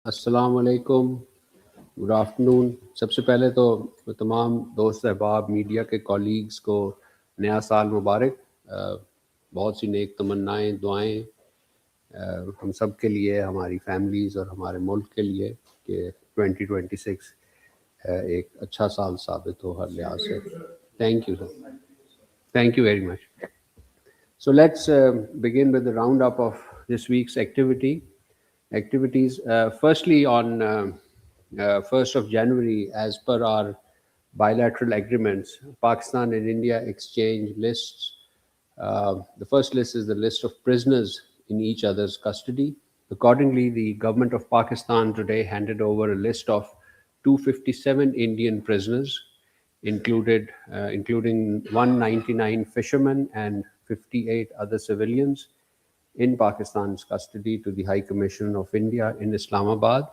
अस्सलाम वालेकुम, good afternoon. सबसे पहले तो तमाम दोस्त अहबाब मीडिया के कॉलीग्स को नया साल मुबारक। बहुत सी नेक तमन्नाएं, दुआएं हम सब के लिए, हमारी फैमिलीज़ और हमारे मुल्क के लिए कि 2026 एक अच्छा साल साबित हो हर लिहाज से। Thank you sir, thank you very much. So let's begin with the roundup of this week's activities. Firstly, on 1st of January, as per our bilateral agreements, Pakistan and India exchange lists. The first list is the list of prisoners in each other's custody. Accordingly, the government of Pakistan today handed over a list of 257 Indian prisoners, including 199 fishermen and 58 other civilians in Pakistan's custody, to the High Commission of India in Islamabad.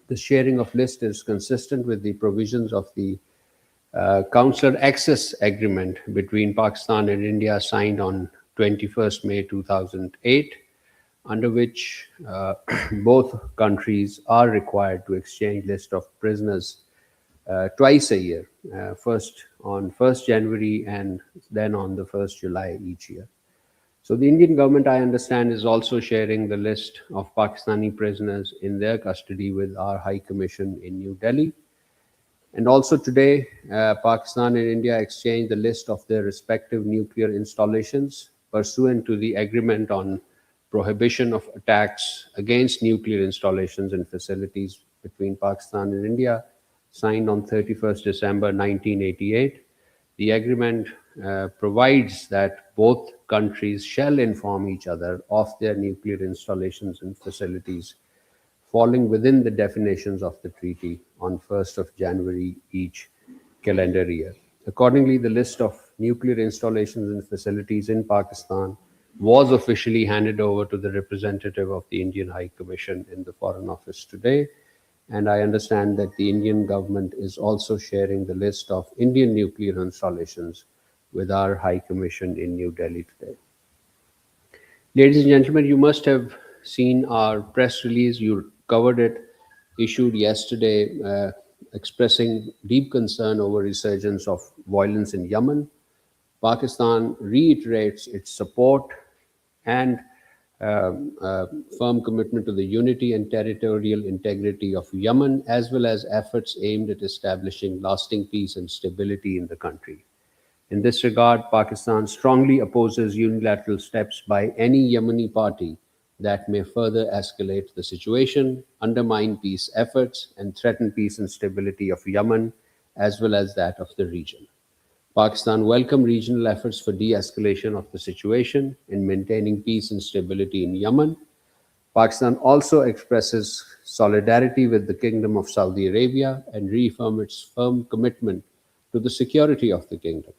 The sharing of list is consistent with the provisions of the Consular Access Agreement between Pakistan and India, signed on 21st May 2008, under which both countries are required to exchange list of prisoners twice a year, first on 1st January and then on the 1st July each year. So the Indian government, I understand, is also sharing the list of Pakistani prisoners in their custody with our High Commission in New Delhi. And also today, Pakistan and India exchanged the list of their respective nuclear installations pursuant to the agreement on prohibition of attacks against nuclear installations and facilities between Pakistan and India, signed on 31st December 1988. The agreement provides that both countries shall inform each other of their nuclear installations and facilities falling within the definitions of the treaty on 1st of January each calendar year. Accordingly, the list of nuclear installations and facilities in Pakistan was officially handed over to the representative of the Indian High Commission in the Foreign Office today. And I understand that the Indian government is also sharing the list of Indian nuclear installations with our High Commission in New Delhi today. Ladies and gentlemen, you must have seen our press release. You covered it, issued yesterday, expressing deep concern over resurgence of violence in Yemen. Pakistan reiterates its support and firm commitment to the unity and territorial integrity of Yemen, as well as efforts aimed at establishing lasting peace and stability in the country. In this regard, Pakistan strongly opposes unilateral steps by any Yemeni party that may further escalate the situation, undermine peace efforts, and threaten peace and stability of Yemen, as well as that of the region. Pakistan welcomed regional efforts for de-escalation of the situation in maintaining peace and stability in Yemen. Pakistan also expresses solidarity with the Kingdom of Saudi Arabia and reaffirms its firm commitment to the security of the kingdom.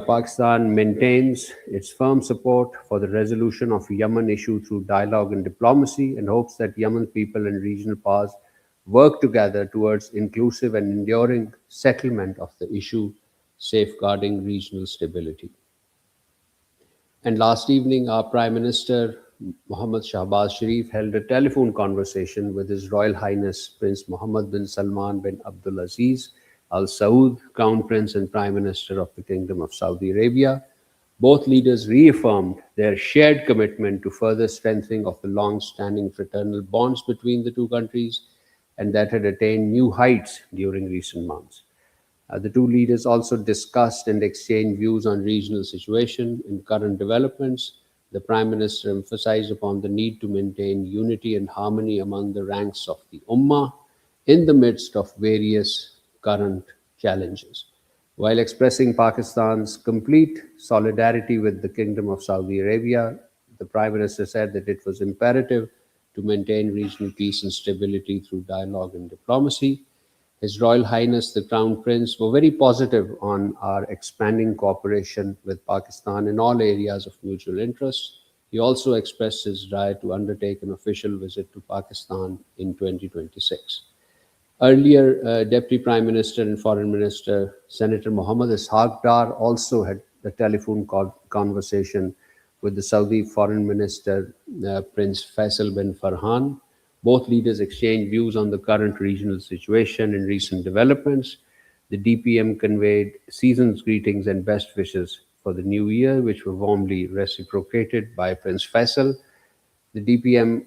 Pakistan maintains its firm support for the resolution of Yemen issue through dialogue and diplomacy, and hopes that Yemen's people and regional powers work together towards inclusive and enduring settlement of the issue, safeguarding regional stability. And last evening, our Prime Minister, Mohammed Shahbaz Sharif, held a telephone conversation with His Royal Highness Prince Mohammed bin Salman bin Abdul Aziz Al Saud, Crown Prince and Prime Minister of the Kingdom of Saudi Arabia. Both leaders reaffirmed their shared commitment to further strengthening of the long-standing fraternal bonds between the two countries, and that had attained new heights during recent months. The two leaders also discussed and exchanged views on regional situation and current developments. The Prime Minister emphasized upon the need to maintain unity and harmony among the ranks of the Ummah in the midst of various current challenges. While expressing Pakistan's complete solidarity with the Kingdom of Saudi Arabia, the Prime Minister said that it was imperative to maintain regional peace and stability through dialogue and diplomacy. His Royal Highness the Crown Prince were very positive on our expanding cooperation with Pakistan in all areas of mutual interest. He also expressed his desire to undertake an official visit to Pakistan in 2026. Earlier, Deputy Prime Minister and Foreign Minister Senator Mohammad Ishaq Dar also had a telephone conversation with the Saudi Foreign Minister Prince Faisal bin Farhan. Both leaders exchanged views on the current regional situation and recent developments. The DPM conveyed season's greetings and best wishes for the new year, which were warmly reciprocated by Prince Faisal. The DPM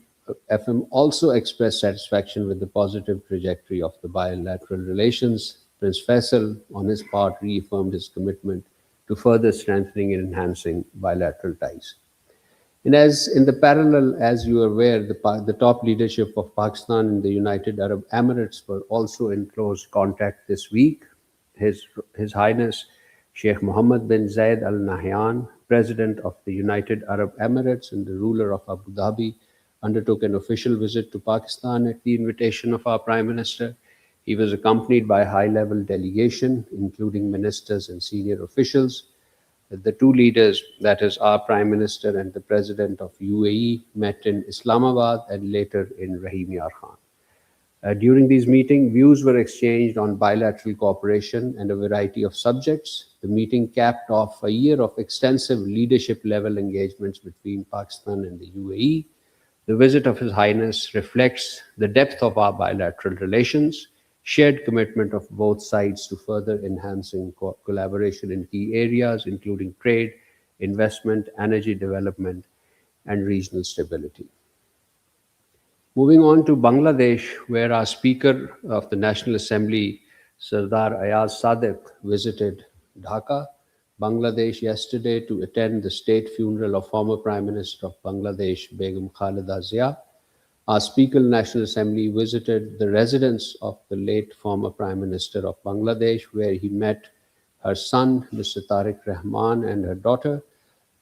FM also expressed satisfaction with the positive trajectory of the bilateral relations. Prince Faisal, on his part, reaffirmed his commitment to further strengthening and enhancing bilateral ties. And as in the parallel, as you are aware, the top leadership of Pakistan and the United Arab Emirates were also in close contact this week. His Highness Sheikh Mohammed bin Zayed Al Nahyan, President of the United Arab Emirates and the ruler of Abu Dhabi, undertook an official visit to Pakistan at the invitation of our Prime Minister. He was accompanied by a high-level delegation, including ministers and senior officials. The two leaders, that is our Prime Minister and the President of UAE, met in Islamabad and later in Rahim Yar Khan. During these meetings, views were exchanged on bilateral cooperation and a variety of subjects. The meeting capped off a year of extensive leadership-level engagements between Pakistan and the UAE. The visit of His Highness reflects the depth of our bilateral relations, shared commitment of both sides to further enhancing collaboration in key areas, including trade, investment, energy development, and regional stability. Moving on to Bangladesh, where our Speaker of the National Assembly, Sardar Ayaz Sadiq, visited Dhaka, Bangladesh yesterday to attend the state funeral of former Prime Minister of Bangladesh, Begum Khaleda Zia. Our Speaker of the National Assembly visited the residence of the late former Prime Minister of Bangladesh, where he met her son, Mr. Tariq Rahman, and her daughter.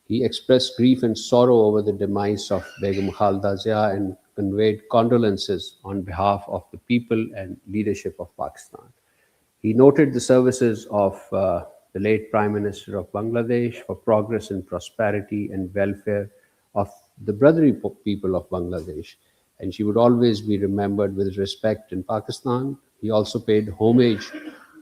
He expressed grief and sorrow over the demise of Begum Khaleda Zia and conveyed condolences on behalf of the people and leadership of Pakistan. He noted the services of the late Prime Minister of Bangladesh for progress and prosperity and welfare of the brotherly people of Bangladesh, and she would always be remembered with respect in Pakistan. He also paid homage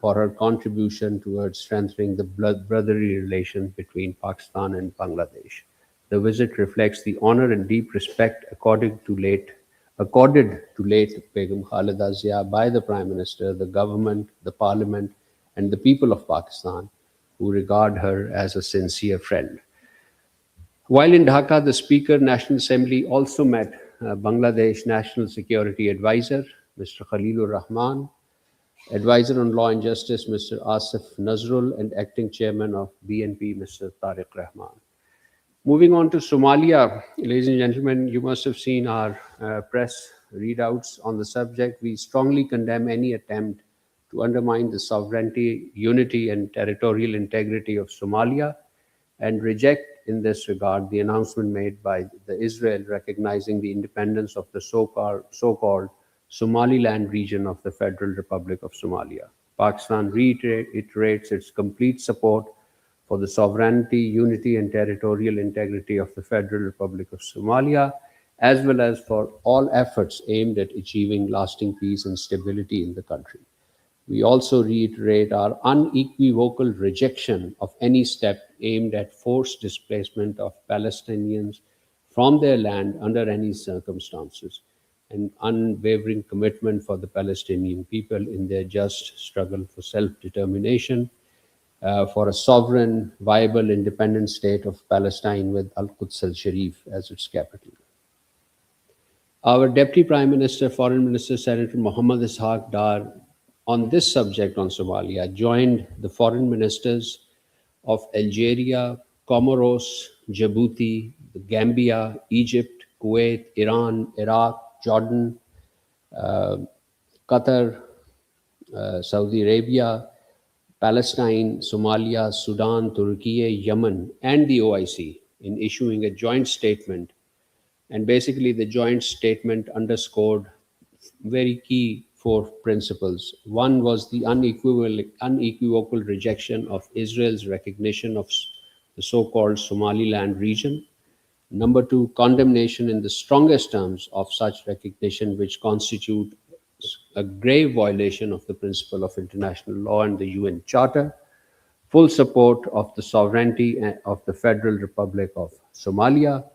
for her contribution towards strengthening the brotherly relations between Pakistan and Bangladesh. The visit reflects the honor and deep respect accorded to late Begum Khaleda Zia by the Prime Minister, the government, the Parliament, and the people of Pakistan, who regard her as a sincere friend. While in Dhaka, the Speaker, National Assembly, also met Bangladesh National Security Advisor, Mr. Khalilur Rahman, Advisor on Law and Justice, Mr. Asif Nazrul, and Acting Chairman of BNP, Mr. Tariq Rahman. Moving on to Somalia, ladies and gentlemen, you must have seen our press readouts on the subject. We strongly condemn any attempt to undermine the sovereignty, unity, and territorial integrity of Somalia, and reject in this regard the announcement made by Israel recognizing the independence of the so-called Somaliland region of the Federal Republic of Somalia. Pakistan reiterates its complete support for the sovereignty, unity, and territorial integrity of the Federal Republic of Somalia, as well as for all efforts aimed at achieving lasting peace and stability in the country. We also reiterate our unequivocal rejection of any step aimed at forced displacement of Palestinians from their land under any circumstances, and unwavering commitment for the Palestinian people in their just struggle for self-determination, for a sovereign, viable, independent state of Palestine with Al-Quds al-Sharif as its capital. Our Deputy Prime Minister, Foreign Minister, Senator Mohammad Ishaq Dar, on this subject on Somalia, joined the foreign ministers of Algeria, Comoros, Djibouti, the Gambia, Egypt, Kuwait, Iran, Iraq, Jordan, Qatar, Saudi Arabia, Palestine, Somalia, Sudan, Turkey, Yemen, and the OIC in issuing a joint statement. And basically, the joint statement underscored very key four principles. One was the unequivocal rejection of Israel's recognition of the so-called Somaliland region. Number two, condemnation in the strongest terms of such recognition, which constitute a grave violation of the principle of international law and the UN Charter. Full support of the sovereignty of the Federal Republic of Somalia,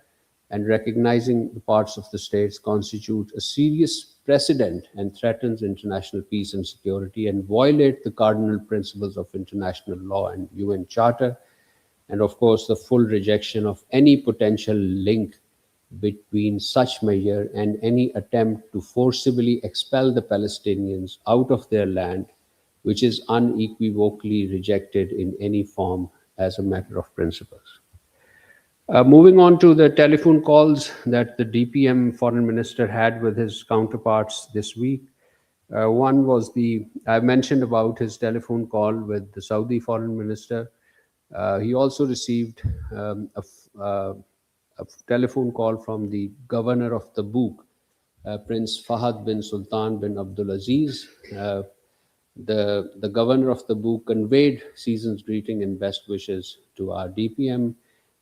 and recognizing the parts of the states constitute a serious precedent and threatens international peace and security and violate the cardinal principles of international law and UN Charter, and of course the full rejection of any potential link between such measure and any attempt to forcibly expel the Palestinians out of their land, which is unequivocally rejected in any form as a matter of principles. Moving on to the telephone calls that the DPM foreign minister had with his counterparts this week. One was I mentioned about his telephone call with the Saudi foreign minister. He also received a telephone call from the governor of Tabuk, Prince Fahad bin Sultan bin Abdulaziz. The governor of Tabuk conveyed season's greeting and best wishes to our DPM,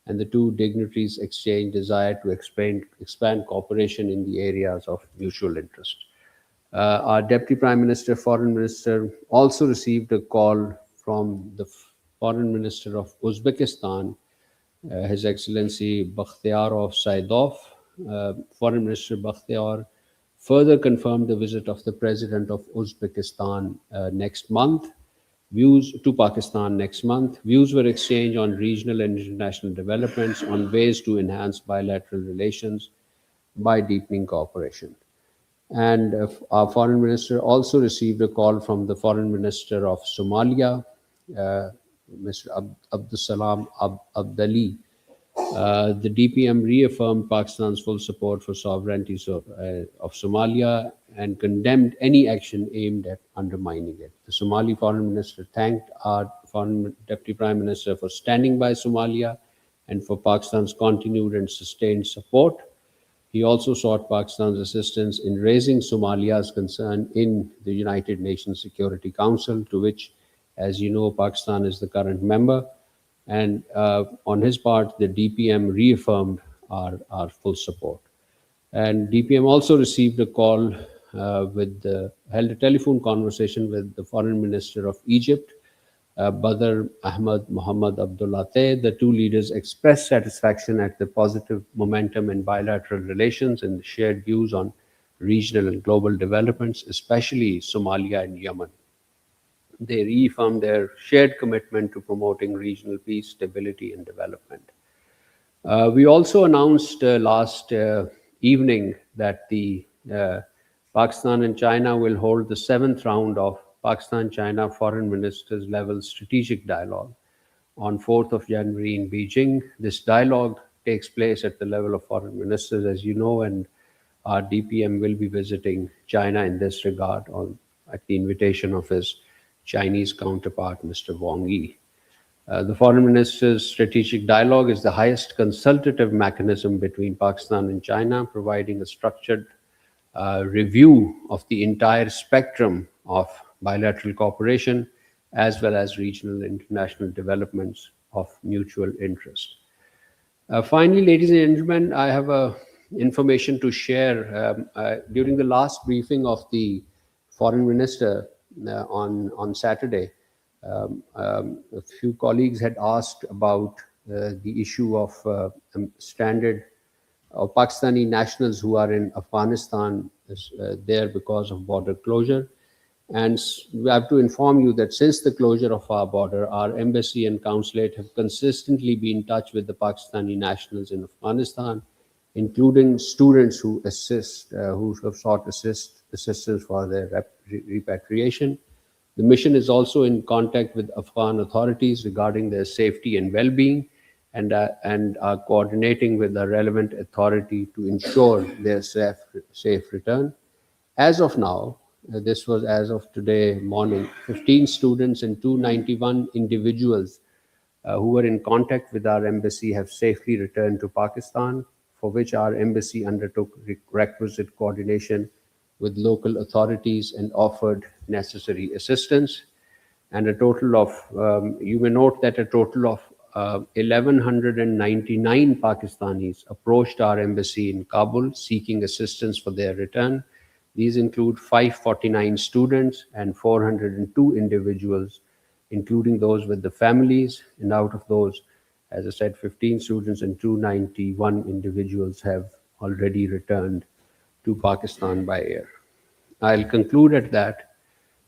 and the two dignitaries exchanged desire to expand cooperation in the areas of mutual interest. Our Deputy Prime Minister, Foreign Minister, also received a call from the Foreign Minister of Uzbekistan, His Excellency Bakhtiarov Saidov. Foreign Minister Bakhtiar further confirmed the visit of the President of Uzbekistan next month. Views to Pakistan next month. Views were exchanged on regional and international developments, on ways to enhance bilateral relations by deepening cooperation. And our foreign minister also received a call from the foreign minister of Somalia, Mr. Abdusalam Abdali. The DPM reaffirmed Pakistan's full support for sovereignty of Somalia and condemned any action aimed at undermining it. The Somali foreign minister thanked our foreign deputy prime minister for standing by Somalia and for Pakistan's continued and sustained support. He also sought Pakistan's assistance in raising Somalia's concern in the United Nations Security Council, to which, as you know, Pakistan is the current member. And on his part, the DPM reaffirmed our full support. And DPM also received a call held a telephone conversation with the Foreign Minister of Egypt, Badr Ahmad Mohammed Abdullateh. The two leaders expressed satisfaction at the positive momentum in bilateral relations and shared views on regional and global developments, especially Somalia and Yemen. They reaffirmed their shared commitment to promoting regional peace, stability, and development. We also announced last evening that the Pakistan and China will hold the 7th round of Pakistan-China Foreign Ministers level strategic dialogue on 4th of January in Beijing. This dialogue takes place at the level of foreign ministers, as you know, and our DPM will be visiting China in this regard at the invitation of his Chinese counterpart, Mr. Wang Yi. The Foreign Ministers' Strategic Dialogue is the highest consultative mechanism between Pakistan and China, providing a structured review of the entire spectrum of bilateral cooperation, as well as regional and international developments of mutual interest. Finally, ladies and gentlemen, I have information to share. During the last briefing of the Foreign Minister on Saturday, a few colleagues had asked about the issue of stranded Pakistani nationals who are in Afghanistan there because of border closure. And we have to inform you that since the closure of our border, our embassy and consulate have consistently been in touch with the Pakistani nationals in Afghanistan, including students who have sought assistance for their repatriation. The mission is also in contact with Afghan authorities regarding their safety and well-being, and are coordinating with the relevant authority to ensure their safe return. As of now, this was as of today morning, 15 students and 291 individuals who were in contact with our embassy have safely returned to Pakistan, for which our embassy undertook requisite coordination with local authorities and offered necessary assistance. And a total of, you may note that a total of 1,199 Pakistanis approached our embassy in Kabul seeking assistance for their return. These include 549 students and 402 individuals, including those with the families. And out of those, As I said, 15 students and 291 individuals have already returned to Pakistan by air. I'll conclude at that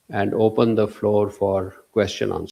and open the floor for question answer.